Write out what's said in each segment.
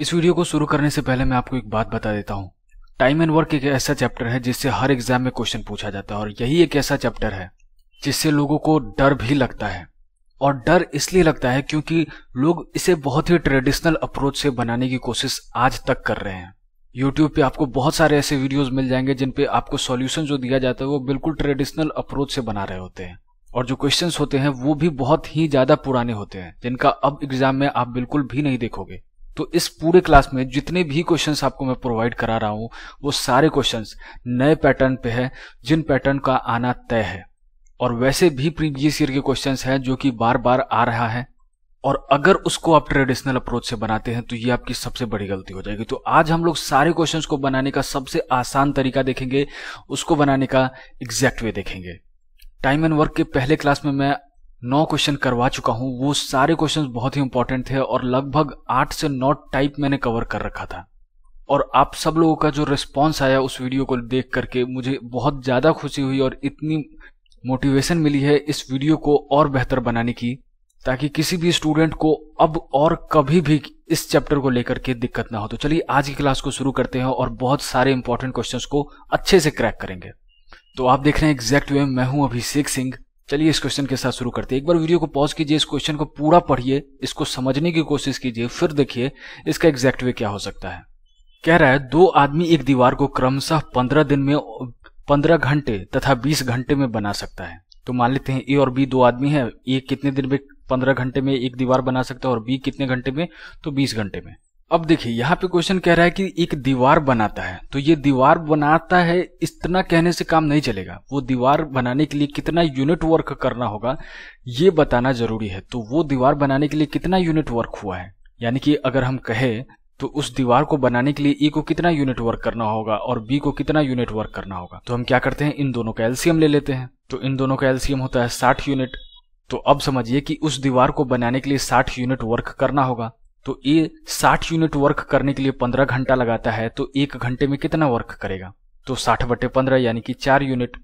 इस वीडियो को शुरू करने से पहले मैं आपको एक बात बता देता हूँ। टाइम एंड वर्क एक ऐसा चैप्टर है जिससे हर एग्जाम में क्वेश्चन पूछा जाता है और यही एक ऐसा चैप्टर है जिससे लोगों को डर भी लगता है। और डर इसलिए लगता है क्योंकि लोग इसे बहुत ही ट्रेडिशनल अप्रोच से बनाने की कोशिश आज तक कर रहे हैं। यूट्यूब पे आपको बहुत सारे ऐसे वीडियोस मिल जाएंगे जिन पे आपको सॉल्यूशन जो दिया जाता है वो बिल्कुल ट्रेडिशनल अप्रोच से बना रहे होते हैं, और जो क्वेश्चंस होते हैं वो भी बहुत ही ज्यादा पुराने होते हैं जिनका अब एग्जाम में आप बिल्कुल भी नहीं देखोगे। तो इस पूरे क्लास में जितने भी क्वेश्चंस आपको मैं प्रोवाइड करा रहा हूं वो सारे क्वेश्चंस नए पैटर्न पे है, जिन पैटर्न का आना तय है, और वैसे भी प्रीवियस ईयर के क्वेश्चंस हैं जो कि बार बार आ रहा है। और अगर उसको आप ट्रेडिशनल अप्रोच से बनाते हैं तो ये आपकी सबसे बड़ी गलती हो जाएगी। तो आज हम लोग सारे क्वेश्चंस को बनाने का सबसे आसान तरीका देखेंगे, उसको बनाने का एग्जैक्ट वे देखेंगे। टाइम एंड वर्क के पहले क्लास में मैं 9 क्वेश्चन करवा चुका हूं। वो सारे क्वेश्चंस बहुत ही इंपॉर्टेंट थे और लगभग 8 से 9 टाइप मैंने कवर कर रखा था। और आप सब लोगों का जो रिस्पॉन्स आया उस वीडियो को देख करके मुझे बहुत ज्यादा खुशी हुई और इतनी मोटिवेशन मिली है इस वीडियो को और बेहतर बनाने की, ताकि किसी भी स्टूडेंट को अब और कभी भी इस चैप्टर को लेकर के दिक्कत ना हो। तो चलिए आज की क्लास को शुरू करते हैं और बहुत सारे इंपॉर्टेंट क्वेश्चंस को अच्छे से क्रैक करेंगे। तो आप देख रहे हैं एग्जैक्ट वे, मैं हूं अभिषेक सिंह। चलिए इस क्वेश्चन के साथ शुरू करते हैं। एक बार वीडियो को पॉज कीजिए, इस क्वेश्चन को पूरा पढ़िए, इसको समझने की कोशिश कीजिए, फिर देखिए इसका एग्जैक्ट वे क्या हो सकता है। कह रहा है 2 आदमी एक दीवार को क्रमशः 15 दिन में 15 घंटे तथा 20 घंटे में बना सकता है। तो मान लेते हैं ए और बी 2 आदमी है। ए कितने दिन में 15 घंटे में एक दीवार बना सकता है और बी कितने घंटे में, तो 20 घंटे में। अब देखिए यहाँ पे क्वेश्चन कह रहा है कि एक दीवार बनाता है। तो ये दीवार बनाता है इतना कहने से काम नहीं चलेगा, वो दीवार बनाने के लिए कितना यूनिट वर्क करना होगा ये बताना जरूरी है। तो वो दीवार बनाने के लिए कितना यूनिट वर्क हुआ है, यानी कि अगर हम कहें तो उस दीवार को बनाने के लिए ए को कितना यूनिट वर्क करना होगा और बी को कितना यूनिट वर्क करना होगा। तो हम क्या करते हैं, इन दोनों का एलसीएम ले लेते हैं। तो इन दोनों का एलसीएम होता है 60 यूनिट। तो अब समझिए कि उस दीवार को बनाने के लिए 60 यूनिट वर्क करना होगा। तो ए 60 यूनिट वर्क करने के लिए 15 घंटा लगाता है, तो 1 घंटे में कितना वर्क करेगा, तो 60/15 यानी कि 4 यूनिट।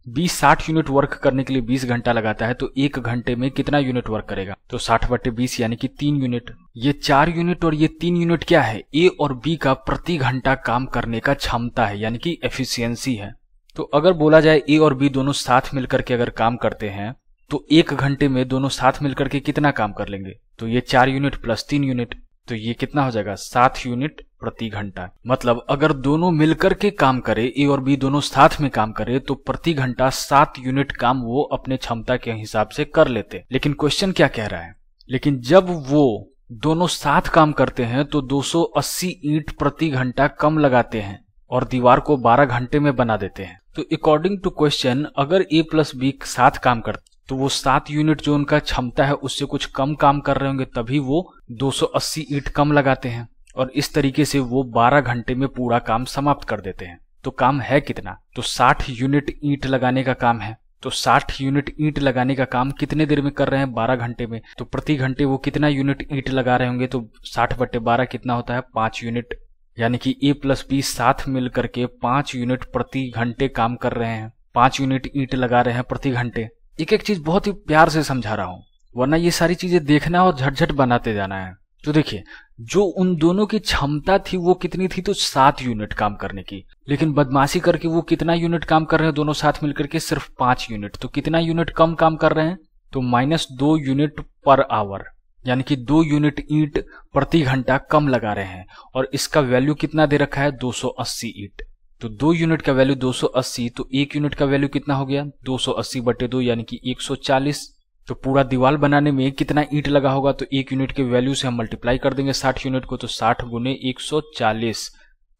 बी 60 यूनिट वर्क करने के लिए 20 घंटा लगाता है, तो 1 घंटे में कितना यूनिट वर्क करेगा, तो 60/20 यानी कि 3 यूनिट। ये 4 यूनिट और ये 3 यूनिट क्या है, ए और बी का प्रति घंटा काम करने का क्षमता है, यानी कि एफिशिएंसी है। तो अगर बोला जाए ए और बी दोनों साथ मिलकर के अगर काम करते हैं तो 1 घंटे में दोनों साथ मिलकर के कितना काम कर लेंगे, तो ये 4 यूनिट प्लस 3 यूनिट, तो ये कितना हो जाएगा 7 यूनिट प्रति घंटा। मतलब अगर दोनों मिलकर के काम करे, ए और बी दोनों साथ में काम करे, तो प्रति घंटा 7 यूनिट काम वो अपने क्षमता के हिसाब से कर लेते। लेकिन क्वेश्चन क्या कह रहा है, लेकिन जब वो दोनों साथ काम करते हैं तो 280 ईंट प्रति घंटा कम लगाते हैं और दीवार को 12 घंटे में बना देते हैं। तो अकॉर्डिंग टू क्वेश्चन अगर ए प्लस बी साथ काम करते तो वो 7 यूनिट जो उनका क्षमता है उससे कुछ कम काम कर रहे होंगे, तभी वो 280 ईंट कम लगाते हैं और इस तरीके से वो 12 घंटे में पूरा काम समाप्त कर देते हैं। तो काम है कितना, तो 60 यूनिट ईंट लगाने का काम है। तो 60 यूनिट ईंट लगाने का काम कितने देर में कर रहे हैं, 12 घंटे में। तो प्रति घंटे वो कितना यूनिट ईंट लगा रहे होंगे, तो 60/12 कितना होता है 5 यूनिट, यानी कि ए प्लस बी साथ मिल करके 5 यूनिट प्रति घंटे काम कर रहे हैं, 5 यूनिट ईंट लगा रहे हैं प्रति घंटे। एक एक चीज बहुत ही प्यार से समझा रहा हूं, वरना ये सारी चीजें देखना और झटझट बनाते जाना है। तो देखिए जो उन दोनों की क्षमता थी वो कितनी थी, तो 7 यूनिट काम करने की, लेकिन बदमाशी करके वो कितना यूनिट काम कर रहे हैं दोनों साथ मिलकर के, सिर्फ 5 यूनिट। तो कितना यूनिट कम काम कर रहे हैं, तो -2 यूनिट पर आवर, यानी कि 2 यूनिट ईंट प्रति घंटा कम लगा रहे हैं। और इसका वैल्यू कितना दे रखा है 280 ईंट। तो 2 यूनिट का वैल्यू 280, तो 1 यूनिट का वैल्यू कितना हो गया 280/2 यानी कि 140। तो पूरा दीवार बनाने में कितना ईंट लगा होगा, तो 1 यूनिट के वैल्यू से हम मल्टीप्लाई कर देंगे 60 यूनिट को, तो 60 × 140,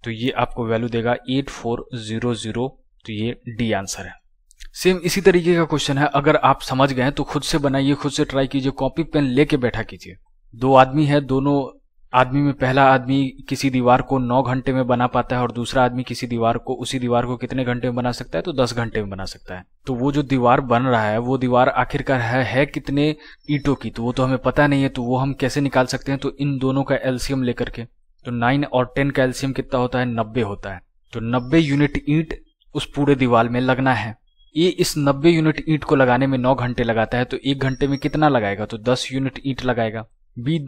तो ये आपको वैल्यू देगा 8400। तो ये डी आंसर है। सेम इसी तरीके का क्वेश्चन है, अगर आप समझ गए तो खुद से बनाइए, खुद से ट्राई कीजिए, कॉपी पेन लेके बैठा कीजिए। 2 आदमी है, दोनों आदमी में पहला आदमी किसी दीवार को 9 घंटे में बना पाता है और दूसरा आदमी उसी दीवार को कितने घंटे में बना सकता है, तो 10 घंटे में बना सकता है। तो वो जो दीवार बन रहा है वो दीवार आखिरकार है कितने ईंटों की, तो वो तो हमें पता नहीं है। तो वो हम कैसे निकाल सकते हैं, तो इन दोनों का एलसीएम लेकर के, तो 9 और 10 का एलसीएम कितना होता है 90 होता है। तो 90 यूनिट ईंट उस पूरे दीवार में लगना है। ये इस 90 यूनिट ईंट को लगाने में 9 घंटे लगाता है, तो 1 घंटे में कितना लगाएगा, तो 10 यूनिट ईंट लगाएगा। बी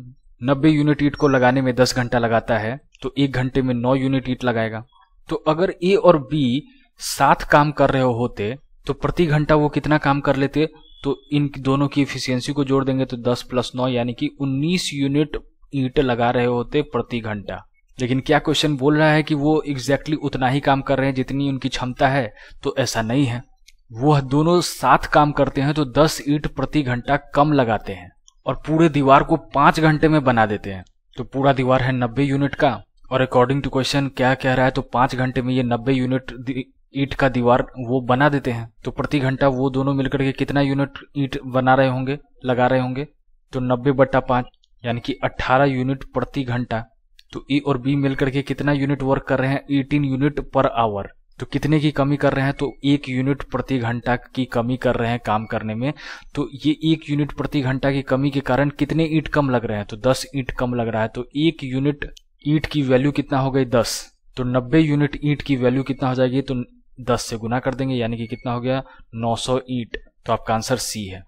90 यूनिट ईंट को लगाने में 10 घंटा लगाता है तो 1 घंटे में 9 यूनिट ईंट लगाएगा। तो अगर ए और बी साथ काम कर रहे होते तो प्रति घंटा वो कितना काम कर लेते, तो इन दोनों की एफिशिएंसी को जोड़ देंगे तो 10 + 9 यानी कि 19 यूनिट ईंट लगा रहे होते प्रति घंटा। लेकिन क्या क्वेश्चन बोल रहा है कि वो एग्जैक्टली उतना ही काम कर रहे हैं जितनी उनकी क्षमता है, तो ऐसा नहीं है। वो दोनों साथ काम करते हैं तो 10 ईंट प्रति घंटा कम लगाते हैं और पूरे दीवार को 5 घंटे में बना देते हैं। तो पूरा दीवार है 90 यूनिट का और अकॉर्डिंग टू क्वेश्चन क्या कह रहा है, तो 5 घंटे में ये 90 यूनिट ईंट का दीवार वो बना देते हैं। तो प्रति घंटा वो दोनों मिलकर के कितना यूनिट ईंट बना रहे होंगे, लगा रहे होंगे, तो 90/5 यानी कि 18 यूनिट प्रति घंटा। तो ए और बी मिलकर के कितना यूनिट वर्क कर रहे हैं, 18 यूनिट पर आवर। तो कितने की कमी कर रहे हैं, तो 1 यूनिट प्रति घंटा की कमी कर रहे हैं काम करने में। तो ये 1 यूनिट प्रति घंटा की कमी के कारण कितने ईंट कम लग रहे हैं, तो 10 ईंट कम लग रहा है। तो 1 यूनिट ईंट की वैल्यू कितना हो गई, 10। तो 90 यूनिट ईंट की वैल्यू कितना हो जाएगी, तो 10 से गुना कर देंगे यानी कि कितना हो गया, 900 ईंट। तो आपका आंसर सी है।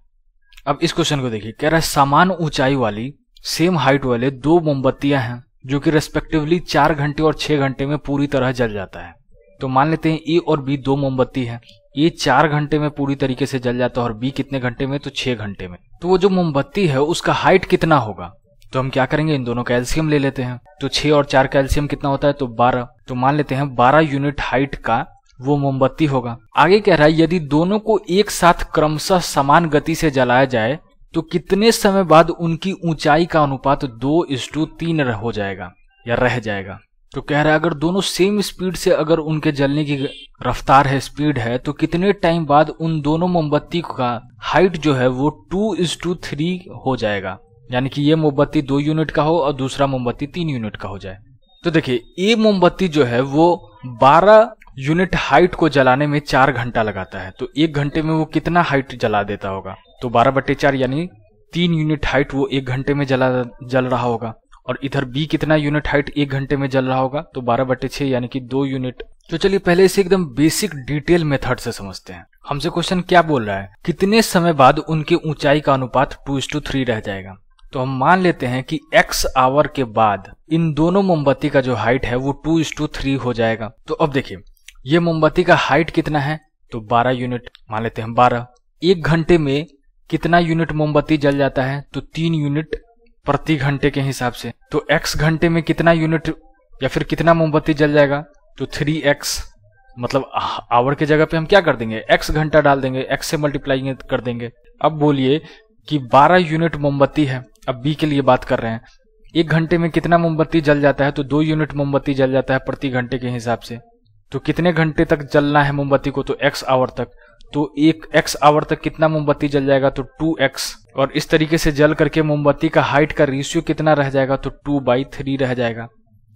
अब इस क्वेश्चन को देखिए, कह रहा है समान ऊंचाई वाली सेम हाइट वाले 2 मोमबत्तियां हैं जो कि रेस्पेक्टिवली 4 घंटे और 6 घंटे में पूरी तरह जल जाता है। तो मान लेते हैं ए और बी 2 मोमबत्ती है, ए 4 घंटे में पूरी तरीके से जल जाता है और बी कितने घंटे में, तो 6 घंटे में। तो वो जो मोमबत्ती है उसका हाइट कितना होगा, तो हम क्या करेंगे, इन दोनों का एलसीएम ले लेते हैं। तो 6 और 4 का एलसीएम कितना होता है, तो 12। तो मान लेते हैं 12 यूनिट हाइट का वो मोमबत्ती होगा। आगे कह रहा है यदि दोनों को एक साथ क्रमशः समान गति से जलाया जाए तो कितने समय बाद उनकी ऊंचाई का अनुपात 2:3 हो जाएगा या रह जाएगा। तो कह रहा है अगर दोनों सेम स्पीड से अगर उनके जलने की रफ्तार है, स्पीड है, तो कितने टाइम बाद उन दोनों मोमबत्ती का हाइट जो है वो 2:3 हो जाएगा। यानी कि ये मोमबत्ती 2 यूनिट का हो और दूसरा मोमबत्ती 3 यूनिट का हो जाए। तो देखिए ये मोमबत्ती जो है वो 12 यूनिट हाइट को जलाने में 4 घंटा लगाता है। तो 1 घंटे में वो कितना हाइट जला देता होगा, तो 12/4 यानी 3 यूनिट हाइट वो 1 घंटे में जल रहा होगा। और इधर बी कितना यूनिट हाइट 1 घंटे में जल रहा होगा, तो 12/6 यानी कि 2 यूनिट। तो चलिए पहले इसे एकदम बेसिक डिटेल मेथड से समझते हैं। हमसे क्वेश्चन क्या बोल रहा है, कितने समय बाद उनकी ऊंचाई का अनुपात 2:3 रह जाएगा। तो हम मान लेते हैं कि x आवर के बाद इन दोनों मोमबत्ती का जो हाइट है वो 2:3 हो जाएगा। तो अब देखिए ये मोमबत्ती का हाइट कितना है, तो 12 यूनिट मान लेते हैं 12। 1 घंटे में कितना यूनिट मोमबत्ती जल जाता है, तो 3 यूनिट प्रति घंटे के हिसाब से। तो x घंटे में कितना यूनिट या फिर कितना मोमबत्ती जल जाएगा, तो 3x, मतलब आवर के जगह पे हम क्या कर देंगे, x घंटा डाल देंगे, x से मल्टीप्लाई कर देंगे। अब बोलिए कि 12 यूनिट मोमबत्ती है, अब बी के लिए बात कर रहे हैं। 1 घंटे में कितना मोमबत्ती जल जाता है, तो 2 यूनिट मोमबत्ती जल जाता है प्रति घंटे के हिसाब से। तो कितने घंटे तक जलना है मोमबत्ती को, तो x आवर तक। तो 1x आवर तक कितना मोमबत्ती जल जाएगा, तो 2x। और इस तरीके से जल करके मोमबत्ती का हाइट का रेशियो कितना रह जाएगा, तो 2/3 रह जाएगा।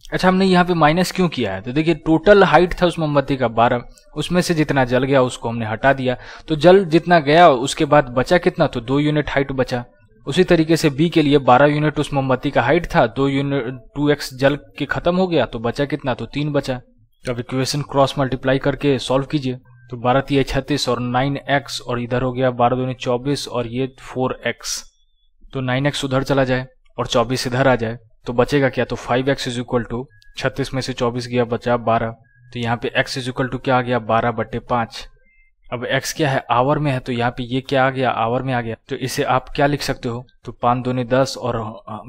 अच्छा हमने यहाँ पे माइनस क्यों किया है, तो देखिए टोटल हाइट था उस मोमबत्ती का 12, उसमें से जितना जल गया उसको हमने हटा दिया। तो जल जितना गया उसके बाद बचा कितना, तो 2 यूनिट हाइट बचा। उसी तरीके से बी के लिए 12 यूनिट उस मोमबत्ती का हाइट था, 2x जल के खत्म हो गया, तो बचा कितना, तो 3 बचा। तो अब इक्वेशन क्रॉस मल्टीप्लाई करके सॉल्व कीजिए। तो 12×3 = 36 और 9x और इधर हो गया 12×2 = 24 और ये 4x। तो 9x उधर चला जाए और 24 इधर आ जाए तो बचेगा क्या, तो 5x = 36 में से 24 गया बचा 12। तो यहाँ पे x = क्या आ गया, 12/5। अब x क्या है, आवर में है, तो यहाँ पे ये क्या आ गया, आवर में आ गया। तो इसे आप क्या लिख सकते हो, तो 5×2 = 10 और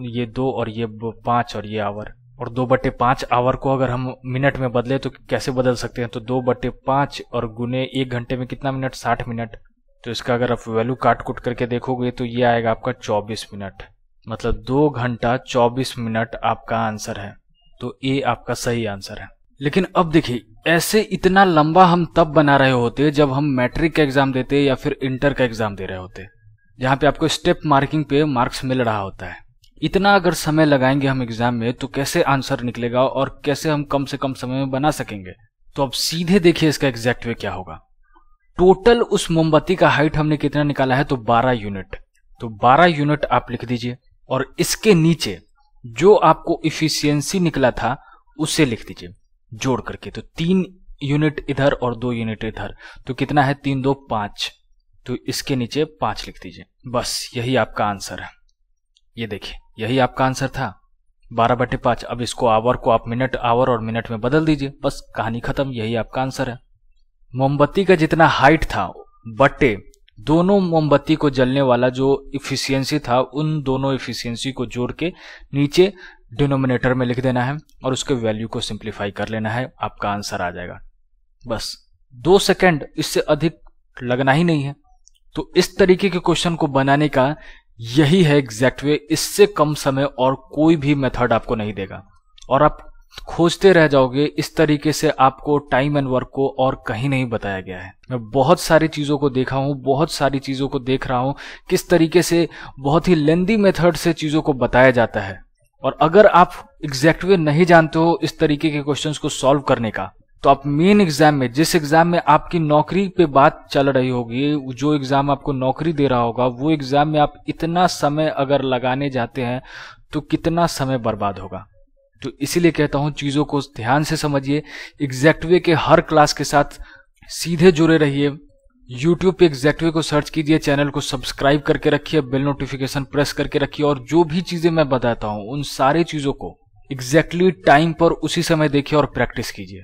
ये 2 और ये 5 और ये आवर। और 2/5 आवर को अगर हम मिनट में बदले तो कैसे बदल सकते हैं, तो 2/5 और गुने 1 घंटे में कितना मिनट, 60 मिनट। तो इसका अगर आप वैल्यू काट कुट करके देखोगे तो ये आएगा आपका 24 मिनट, मतलब 2 घंटा 24 मिनट आपका आंसर है। तो ए आपका सही आंसर है। लेकिन अब देखिए ऐसे इतना लंबा हम तब बना रहे होते जब हम मैट्रिक का एग्जाम देते या फिर इंटर का एग्जाम दे रहे होते, जहाँ पे आपको स्टेप मार्किंग पे मार्क्स मिल रहा होता है। इतना अगर समय लगाएंगे हम एग्जाम में तो कैसे आंसर निकलेगा और कैसे हम कम से कम समय में बना सकेंगे। तो अब सीधे देखिए इसका एग्जैक्ट वे क्या होगा। टोटल उस मोमबत्ती का हाइट हमने कितना निकाला है, तो 12 यूनिट। तो 12 यूनिट आप लिख दीजिए और इसके नीचे जो आपको इफिशियंसी निकला था उससे लिख दीजिए जोड़ करके। तो 3 यूनिट इधर और 2 यूनिट इधर, तो कितना है, 3 2 5। तो इसके नीचे 5 लिख दीजिए, बस यही आपका आंसर है। ये देखिए यही आपका आंसर था 12/5। अब इसको आवर को आप मिनट, आवर और मिनट में बदल दीजिए, बस कहानी खत्म, यही आपका आंसर है। मोमबत्ती का जितना हाइट था बटे दोनों मोमबत्ती को जलने वाला जो इफिशियंसी था, उन दोनों इफिशियंसी को जोड़ के नीचे डिनोमिनेटर में लिख देना है और उसके वैल्यू को सिंप्लीफाई कर लेना है, आपका आंसर आ जाएगा। बस 2 सेकंड, इससे अधिक लगना ही नहीं है। तो इस तरीके के क्वेश्चन को बनाने का यही है एग्जैक्ट वे। इससे कम समय और कोई भी मेथड आपको नहीं देगा और आप खोजते रह जाओगे। इस तरीके से आपको टाइम एंड वर्क को और कहीं नहीं बताया गया है। मैं बहुत सारी चीजों को देखा हूं, बहुत सारी चीजों को देख रहा हूं किस तरीके से बहुत ही लेंदी मेथड से चीजों को बताया जाता है। और अगर आप एग्जैक्ट वे नहीं जानते हो इस तरीके के क्वेश्चंस को सॉल्व करने का, तो आप मेन एग्जाम में, जिस एग्जाम में आपकी नौकरी पे बात चल रही होगी, जो एग्जाम आपको नौकरी दे रहा होगा, वो एग्जाम में आप इतना समय अगर लगाने जाते हैं तो कितना समय बर्बाद होगा। तो इसीलिए कहता हूं चीजों को ध्यान से समझिए। एग्जैक्ट वे के हर क्लास के साथ सीधे जुड़े रहिए। यूट्यूब पे एग्जैक्ट वे को सर्च कीजिए, चैनल को सब्सक्राइब करके रखिए, बेल नोटिफिकेशन प्रेस करके रखिए और जो भी चीजें मैं बताता हूं उन सारी चीजों को एग्जैक्टली टाइम पर उसी समय देखिए और प्रैक्टिस कीजिए।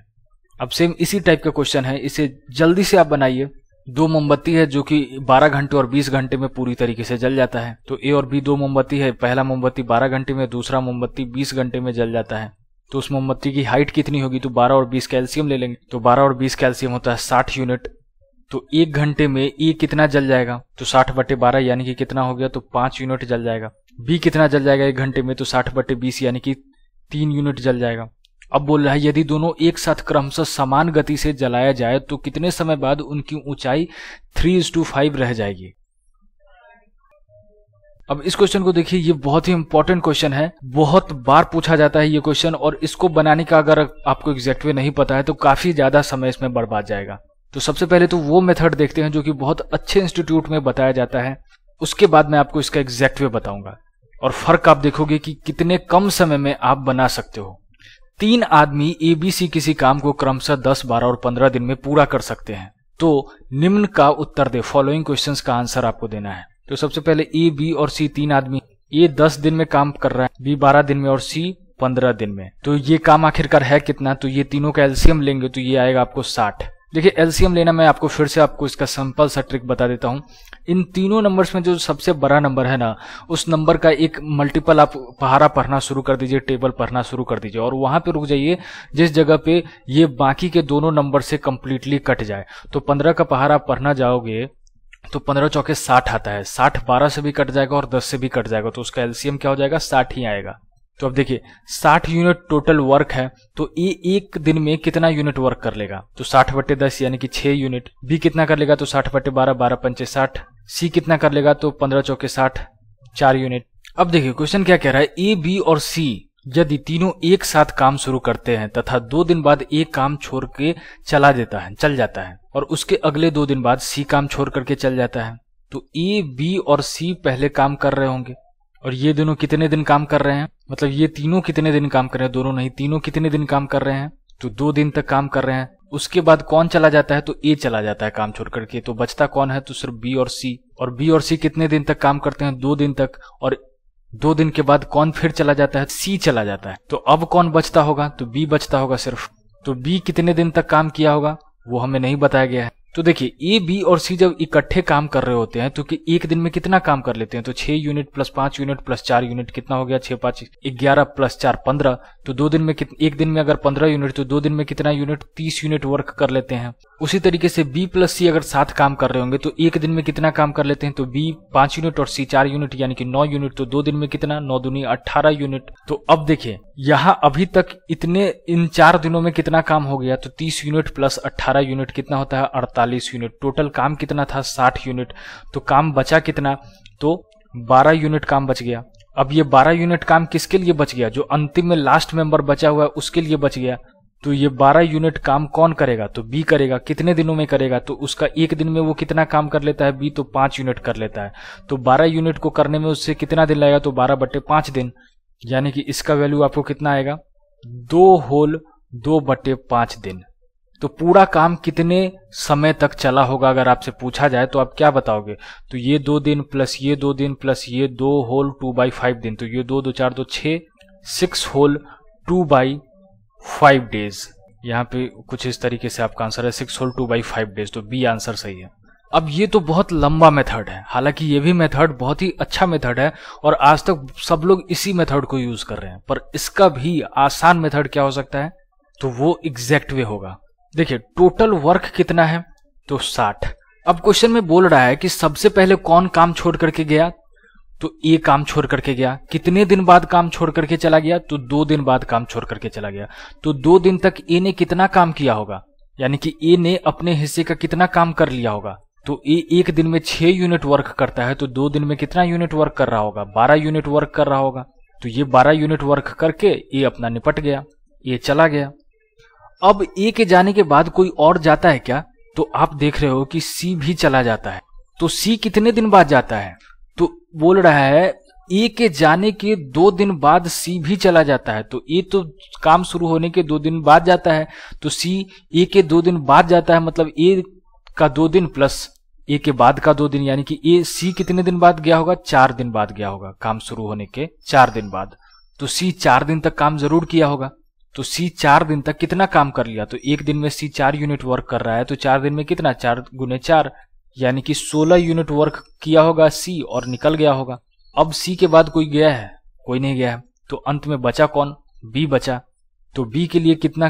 अब सेम इसी टाइप का क्वेश्चन है, इसे जल्दी से आप बनाइए। 2 मोमबत्ती है जो कि 12 घंटे और 20 घंटे में पूरी तरीके से जल जाता है। तो ए और बी 2 मोमबत्ती है, पहला मोमबत्ती 12 घंटे में, दूसरा मोमबत्ती 20 घंटे में जल जाता है। तो उस मोमबत्ती की हाइट कितनी होगी, तो 12 और 20 कैल्शियम ले लेंगे। तो 12 और 20 कैल्शियम होता है 60 यूनिट। तो 1 घंटे में ए कितना जल जाएगा, तो 60/12 यानी कि कितना हो गया, तो 5 यूनिट जल जाएगा। बी कितना जल जाएगा 1 घंटे में, तो 60/20 यानी कि 3 यूनिट जल जाएगा। अब बोल रहा है यदि दोनों एक साथ क्रमशः समान गति से जलाया जाए तो कितने समय बाद उनकी ऊंचाई 3:5 रह जाएगी। अब इस क्वेश्चन को देखिए, ये बहुत ही इंपॉर्टेंट क्वेश्चन है, बहुत बार पूछा जाता है ये क्वेश्चन, और इसको बनाने का अगर आपको एग्जैक्ट वे नहीं पता है तो काफी ज्यादा समय इसमें बर्बाद जाएगा। तो सबसे पहले तो वो मेथड देखते हैं जो कि बहुत अच्छे इंस्टीट्यूट में बताया जाता है, उसके बाद मैं आपको इसका एग्जैक्ट वे बताऊंगा और फर्क आप देखोगे कि कितने कम समय में आप बना सकते हो। 3 आदमी ABC किसी काम को क्रमशः 10, 12 और 15 दिन में पूरा कर सकते हैं। तो निम्न का उत्तर दे, फॉलोइंग क्वेश्चंस का आंसर आपको देना है। तो सबसे पहले A, B और C 3 आदमी, A 10 दिन में काम कर रहा है, B 12 दिन में और C 15 दिन में। तो ये काम आखिरकार है कितना, तो ये तीनों का एलसीएम लेंगे तो ये आएगा आपको 60। देखिए एलसीएम लेना, मैं आपको फिर से आपको इसका सिंपल सा ट्रिक बता देता हूं। इन तीनों नंबर्स में जो सबसे बड़ा नंबर है ना, उस नंबर का एक मल्टीपल आप पहाड़ा पढ़ना शुरू कर दीजिए, टेबल पढ़ना शुरू कर दीजिए और वहां पे रुक जाइए जिस जगह पे ये बाकी के दोनों नंबर से कंप्लीटली कट जाए। तो 15 का पहाड़ा पढ़ना जाओगे तो 15 चौके 60 आता है, 60 12 से भी कट जाएगा और 10 से भी कट जाएगा, तो उसका एलसीएम क्या हो जाएगा, 60 ही आएगा। तो अब देखिए 60 यूनिट टोटल वर्क है, तो ये एक दिन में कितना यूनिट वर्क कर लेगा, तो 60/10 यानी कि 6 यूनिट। बी कितना कर लेगा, तो 60/12, 12 पंचे 60। सी कितना कर लेगा, तो 15 चौके 60, 4 यूनिट। अब देखिए क्वेश्चन क्या कह रहा है, ए, बी और सी यदि तीनों एक साथ काम शुरू करते हैं तथा 2 दिन बाद एक काम छोड़ के चल जाता है और उसके अगले 2 दिन बाद सी काम छोड़ करके चल जाता है, तो ए, बी और सी पहले काम कर रहे होंगे और ये दोनों कितने दिन काम कर रहे हैं, मतलब ये तीनों कितने दिन काम कर रहे हैं, दोनों नहीं, तीनों कितने दिन काम कर रहे हैं, तो 2 दिन तक काम कर रहे हैं। उसके बाद कौन चला जाता है, तो ए चला जाता है काम छोड़ करके, तो बचता कौन है, तो सिर्फ बी और सी। और बी और सी कितने दिन तक काम करते हैं, 2 दिन तक, और 2 दिन के बाद कौन फिर चला जाता है, सी चला जाता है। तो अब कौन बचता होगा, तो बी बचता होगा सिर्फ। तो बी कितने दिन तक काम किया होगा वो हमें नहीं बताया गया है। तो देखिए ए, बी और सी जब इकट्ठे काम कर रहे होते हैं तो कि एक दिन में कितना काम कर लेते हैं, तो 6 unit plus 5 unit plus 4 unit कितना हो गया, 6 5 11 प्लस 4 15। तो 2 दिन में एक दिन में अगर 15 यूनिट तो 2 दिन में कितना यूनिट, 30 यूनिट वर्क कर लेते हैं। उसी तरीके से बी प्लस सी अगर साथ काम कर रहे होंगे तो एक दिन में कितना काम कर लेते हैं, तो बी 5 यूनिट और सी 4 यूनिट यानी कि 9 यूनिट। तो 2 दिन में कितना, 9 दूनी 18 यूनिट। तो अब देखिए यहाँ अभी तक इन 4 दिनों में कितना काम हो गया, तो 30 यूनिट प्लस 18 यूनिट कितना होता है, 48 यूनिट। टोटल काम कितना था, 60 यूनिट। तो काम बचा कितना, तो 12 यूनिट काम बच गया। अब ये 12 यूनिट काम किसके लिए बच गया, जो अंतिम में लास्ट मेंबर बचा हुआ है उसके लिए बच गया। तो ये 12 यूनिट काम कौन करेगा, तो बी करेगा। कितने दिनों में करेगा, तो उसका एक दिन में वो कितना काम कर लेता है बी, तो 5 यूनिट कर लेता है। तो 12 यूनिट को करने में उससे कितना दिन लगेगा, तो 12/5 दिन, यानी कि इसका वैल्यू आपको कितना आएगा, 2 होल 2/5 दिन। तो पूरा काम कितने समय तक चला होगा अगर आपसे पूछा जाए तो आप क्या बताओगे? तो ये 2 दिन प्लस ये 2 दिन प्लस ये 2 होल 2/5 दिन, तो ये 2 2 4 2 6, 6 होल 2/5 डेज। यहाँ पे कुछ इस तरीके से आपका आंसर है 6 होल 2/5 डेज, तो बी आंसर सही है। अब ये तो बहुत लंबा मेथड है, हालांकि ये भी मेथड बहुत ही अच्छा मेथड है और आज तक सब लोग इसी मेथड को यूज कर रहे हैं, पर इसका भी आसान मेथड क्या हो सकता है? तो वो एग्जैक्ट वे होगा। देखिए टोटल वर्क कितना है? तो 60। अब क्वेश्चन में बोल रहा है कि सबसे पहले कौन काम छोड़ करके गया? तो ए काम छोड़ करके गया। कितने दिन बाद काम छोड़ करके चला गया? तो 2 दिन बाद काम छोड़ करके चला गया। तो 2 दिन तक ए ने कितना काम किया होगा, यानी कि ए ने अपने हिस्से का कितना काम कर लिया होगा? तो ए 1 दिन में 6 यूनिट वर्क करता है, तो 2 दिन में कितना यूनिट वर्क कर रहा होगा? 12 यूनिट वर्क कर रहा होगा। तो ये 12 यूनिट वर्क करके ए अपना निपट गया, ए चला गया। अब ए के जाने के बाद कोई और जाता है क्या? तो आप देख रहे हो कि सी भी चला जाता है। तो सी कितने दिन बाद जाता है? तो बोल रहा है ए के जाने के 2 दिन बाद सी भी चला जाता है। तो ए तो काम शुरू होने के 2 दिन बाद जाता है, तो सी ए के 2 दिन बाद जाता है, मतलब ए का 2 दिन प्लस ए के बाद का 2 दिन, यानी कि ए सी कितने दिन बाद गया होगा? 4 दिन बाद गया होगा, काम शुरू होने के 4 दिन बाद। तो सी 4 दिन तक काम जरूर किया होगा। तो सी 4 दिन तक कितना काम कर लिया? तो 1 दिन में सी 4 यूनिट वर्क कर रहा है, तो 4 दिन में कितना? 4 गुने 4, यानी कि 16 यूनिट वर्क किया होगा सी और निकल गया होगा। अब सी के बाद कोई गया है? कोई नहीं गया है। तो अंत में बचा कौन? बी बचा। तो बी के लिए कितना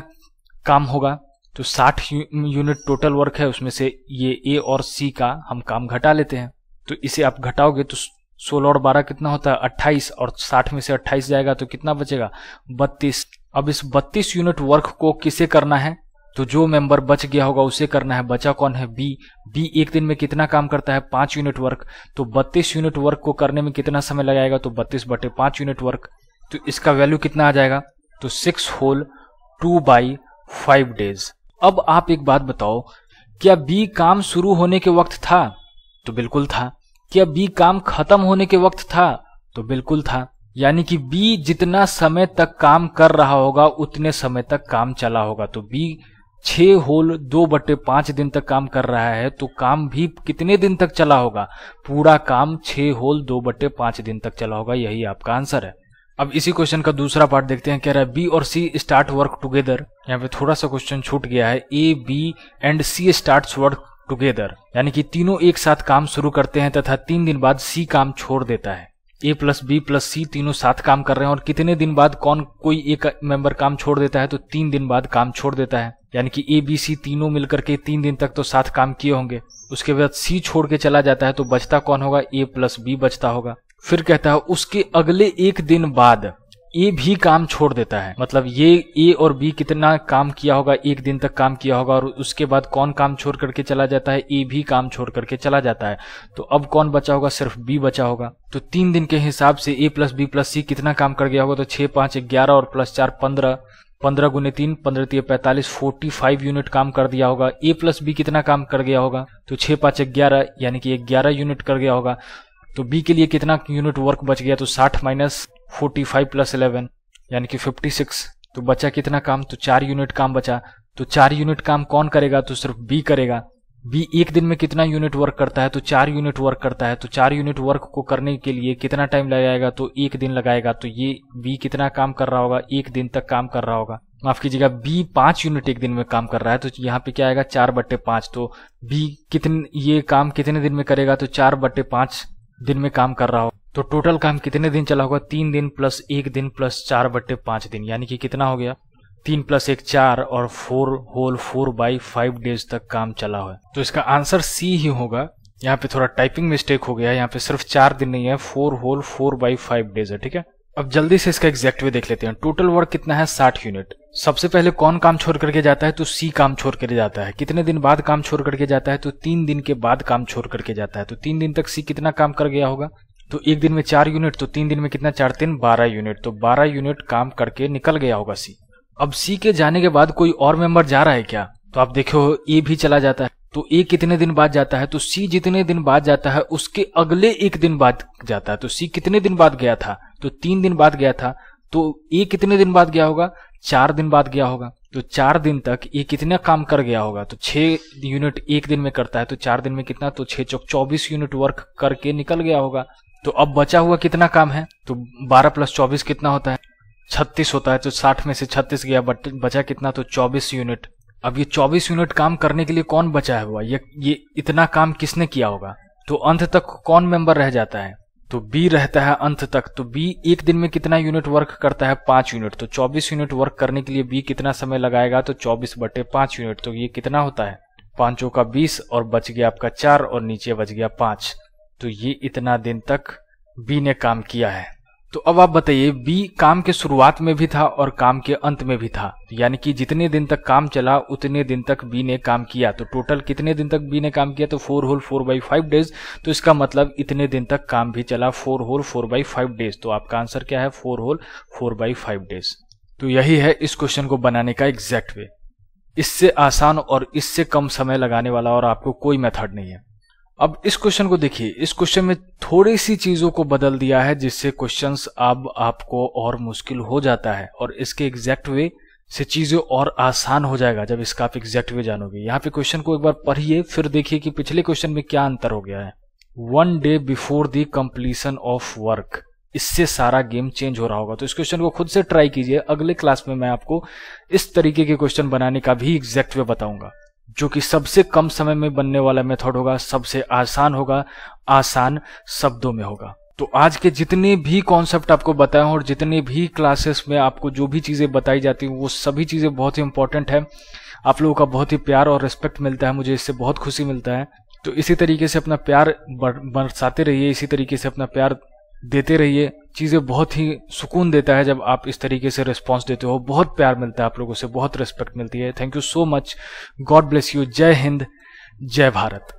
काम होगा? तो 60 यूनिट टोटल वर्क है, उसमें से ये ए और सी का हम काम घटा लेते हैं। तो इसे आप घटाओगे तो 16 और 12 कितना होता है? 28, और 60 में से 28 जाएगा तो कितना बचेगा? 32। अब इस 32 यूनिट वर्क को किसे करना है? तो जो मेंबर बच गया होगा उसे करना है। बचा कौन है? बी। बी 1 दिन में कितना काम करता है? 5 यूनिट वर्क। तो 32 यूनिट वर्क को करने में कितना समय लगाएगा? तो 32/5 यूनिट वर्क। तो इसका वैल्यू कितना आ जाएगा? तो 6 होल 2/5 डेज। अब आप एक बात बताओ, क्या बी काम शुरू होने के वक्त था? तो बिल्कुल था। क्या बी काम खत्म होने के वक्त था? तो बिल्कुल था। यानी कि बी जितना समय तक काम कर रहा होगा उतने समय तक काम चला होगा। तो बी 6 होल 2/5 दिन तक काम कर रहा है, तो काम भी कितने दिन तक चला होगा? पूरा काम 6 होल 2/5 दिन तक चला होगा। यही आपका आंसर है। अब इसी क्वेश्चन का दूसरा पार्ट देखते हैं। कह रहा है बी और सी स्टार्ट वर्क टुगेदर। यहाँ पे थोड़ा सा क्वेश्चन छूट गया है। A B and C starts work together, यानी कि तीनों एक साथ काम शुरू करते हैं तथा 3 दिन बाद सी काम छोड़ देता है। ए प्लस बी प्लस सी तीनों साथ काम कर रहे हैं और कितने दिन बाद कोई एक मेंबर काम छोड़ देता है? तो 3 दिन बाद काम छोड़ देता है। यानी कि ए बी सी तीनों मिलकर के 3 दिन तक तो साथ काम किए होंगे। उसके बाद सी छोड़ के चला जाता है, तो बचता कौन होगा? ए प्लस बी बचता होगा। फिर कहता है उसके अगले 1 दिन बाद ए भी काम छोड़ देता है। मतलब ये ए और बी कितना काम किया होगा? 1 दिन तक काम किया होगा, और उसके बाद कौन काम छोड़ करके चला जाता है? ए भी काम छोड़ करके चला जाता है। तो अब कौन बचा होगा? सिर्फ बी बचा होगा। तो 3 दिन के हिसाब से ए प्लस बी प्लस सी कितना काम कर गया होगा? तो 6 5 11 और प्लस 4 15, 15 गुने 3 15 3 45, 45 यूनिट काम कर दिया होगा। ए प्लस बी कितना काम कर गया होगा? तो 6 5 11, यानी कि 11 यूनिट कर गया होगा। तो बी के लिए कितना यूनिट वर्क बच गया? तो 60 माइनस 45 प्लस 11, यानी कि 56। तो बचा कितना काम? तो 4 यूनिट काम बचा। तो 4 यूनिट काम कौन करेगा? तो सिर्फ बी करेगा। बी 1 दिन में कितना यूनिट वर्क करता है? तो 4 यूनिट वर्क करता है। तो 4 यूनिट वर्क को करने के लिए कितना टाइम लगाएगा? तो 1 दिन लगाएगा। तो ये बी कितना काम कर रहा होगा? 1 दिन तक काम कर रहा होगा। माफ कीजिएगा, बी 5 यूनिट 1 दिन में काम कर रहा है, तो यहाँ पे क्या आएगा? 4/5। तो बी ये काम कितने दिन में करेगा? तो 4/5 दिन में काम कर रहा हो। तो टोटल काम कितने दिन चला होगा? 3 दिन प्लस 1 दिन प्लस 4/5 दिन, यानी कि कितना हो गया? 3 + 1 4 और 4 होल 4/5 डेज तक काम चला हुआ है। तो इसका आंसर सी ही होगा। यहाँ पे थोड़ा टाइपिंग मिस्टेक हो गया है, यहाँ पे सिर्फ 4 दिन नहीं है, 4 होल 4/5 डेज है। ठीक है, अब जल्दी से इसका एग्जैक्ट वे देख लेते हैं। टोटल वर्क कितना है? 60 यूनिट। सबसे पहले कौन काम छोड़ करके जाता है? तो सी काम छोड़ करके जाता है। कितने दिन बाद काम छोड़ करके जाता है? तो 3 दिन के बाद काम छोड़ करके जाता है। तो 3 दिन तक सी कितना काम कर गया होगा? तो 1 दिन में 4 यूनिट, तो 3 दिन में कितना? 4 3 12 यूनिट। तो 12 यूनिट काम करके निकल गया होगा सी। अब सी के जाने के बाद कोई और मेंबर जा रहा है क्या? तो आप देखो ए भी चला जाता है। तो ए कितने दिन बाद जाता है? तो सी जितने दिन बाद जाता है उसके अगले 1 दिन बाद जाता है। तो सी कितने दिन बाद गया था? तो 3 दिन बाद गया था। तो ए कितने दिन बाद गया होगा? 4 दिन बाद गया होगा। तो 4 दिन तक ये कितना काम कर गया होगा? तो 6 यूनिट एक दिन में करता है, तो 4 दिन में कितना? तो 6 चौक 24 यूनिट वर्क करके निकल गया होगा। तो अब बचा हुआ कितना काम है? तो 12 + 24 कितना होता है? 36 होता है। तो 60 में से 36 गया, बचा कितना? तो 24 यूनिट। अब ये 24 यूनिट काम करने के लिए कौन बचा है हुआ? ये इतना काम किसने किया होगा? तो अंत तक कौन मेंबर रह जाता है? तो बी रहता है अंत तक। तो बी एक दिन में कितना यूनिट वर्क करता है? 5 यूनिट। तो 24 यूनिट वर्क करने के लिए बी कितना समय लगाएगा? तो 24/5 यूनिट। तो ये कितना होता है? 5 का 20 और बच गया आपका 4 और नीचे बच गया 5। तो ये इतना दिन तक बी ने काम किया है। तो अब आप बताइए, बी काम के शुरुआत में भी था और काम के अंत में भी था, यानी कि जितने दिन तक काम चला उतने दिन तक बी ने काम किया। तो टोटल कितने दिन तक बी ने काम किया? तो 4 होल 4/5 डेज। तो इसका मतलब इतने दिन तक काम भी चला, 4 होल 4/5 डेज। तो आपका आंसर क्या है? 4 होल 4/5 डेज। तो यही है इस क्वेश्चन को बनाने का एग्जैक्ट वे। इससे आसान और इससे कम समय लगाने वाला और आपको कोई मेथड नहीं है। अब इस क्वेश्चन को देखिए, इस क्वेश्चन में थोड़ी सी चीजों को बदल दिया है जिससे क्वेश्चंस अब आपको और मुश्किल हो जाता है और इसके एग्जैक्ट वे से चीजें और आसान हो जाएगा जब इसका आप एग्जैक्ट वे जानोगे। यहाँ पे क्वेश्चन को एक बार पढ़िए, फिर देखिए कि पिछले क्वेश्चन में क्या अंतर हो गया है। 1 day before the completion of work, इससे सारा गेम चेंज हो रहा होगा। तो इस क्वेश्चन को खुद से ट्राई कीजिए। अगले क्लास में मैं आपको इस तरीके के क्वेश्चन बनाने का भी एग्जैक्ट वे बताऊंगा, जो कि सबसे कम समय में बनने वाला मेथड होगा, सबसे आसान होगा, आसान शब्दों में होगा। तो आज के जितने भी कॉन्सेप्ट आपको बताए और जितने भी क्लासेस में आपको जो भी चीजें बताई जाती हैं वो सभी चीजें बहुत ही इंपॉर्टेंट है। आप लोगों का बहुत ही प्यार और रिस्पेक्ट मिलता है, मुझे इससे बहुत खुशी मिलता है। तो इसी तरीके से अपना प्यार बरसाते रहिए, इसी तरीके से अपना प्यार देते रहिए। चीज़ें बहुत ही सुकून देता है जब आप इस तरीके से रिस्पांस देते हो, बहुत प्यार मिलता है आप लोगों से, बहुत रिस्पेक्ट मिलती है। Thank you so much, God bless you. जय हिंद, जय भारत।